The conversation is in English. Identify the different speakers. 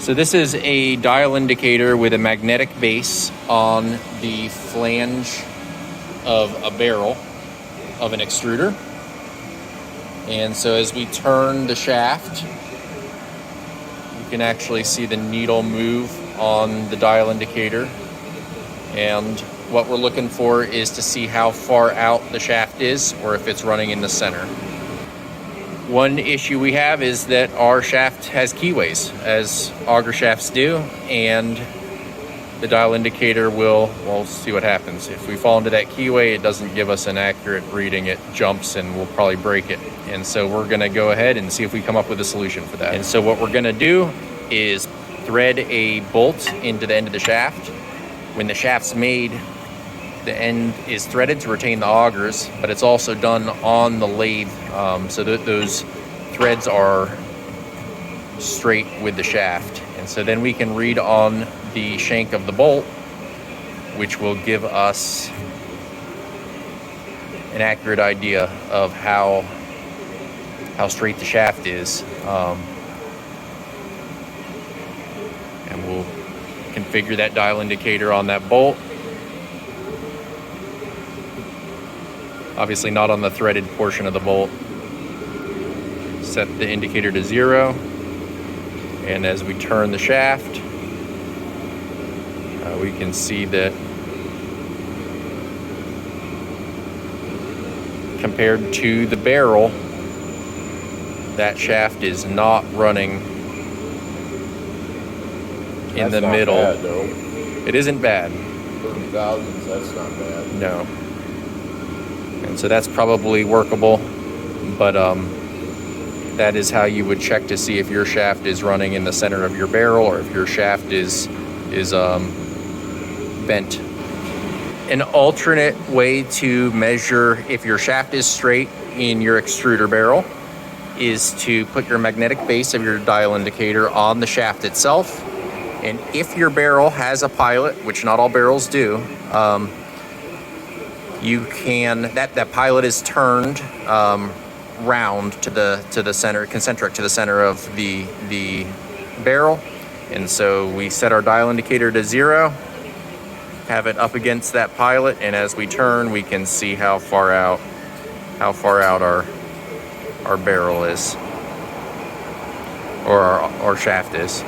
Speaker 1: So this is a dial indicator with a magnetic base on the flange of a barrel of an extruder. And so as we turn the shaft, you can actually see the needle move on the dial indicator. And what we're looking for is to see how far out the shaft is or if it's running in the center. One issue we have is that our shaft has keyways, as auger shafts do, and the dial indicator we'll see what happens. If we fall into that keyway, it doesn't give us an accurate reading, it jumps and we'll probably break it. And so we're gonna go ahead and see if we come up with a solution for that. And so what we're gonna do is thread a bolt into the end of the shaft. When the shaft's made, the end is threaded to retain the augers, but it's also done on the lathe, so that those threads are straight with the shaft. And so then we can read on the shank of the bolt, which will give us an accurate idea of how straight the shaft is. And we'll configure that dial indicator on that bolt. Obviously not on the threaded portion of the bolt. Set the indicator to 0. And as we turn the shaft, we can see that compared to the barrel, that shaft is not running in the middle.
Speaker 2: Bad, though.
Speaker 1: It isn't bad.
Speaker 2: 30,000s, that's not bad.
Speaker 1: No. And so that's probably workable, but that is how you would check to see if your shaft is running in the center of your barrel or if your shaft is bent. An alternate way to measure if your shaft is straight in your extruder barrel is to put your magnetic base of your dial indicator on the shaft itself. And if your barrel has a pilot, which not all barrels do, you can, that pilot is turned round to the center, concentric to the center of the barrel. And so we set our dial indicator to 0, have it up against that pilot, and as we turn, we can see how far out our barrel is, or our shaft is.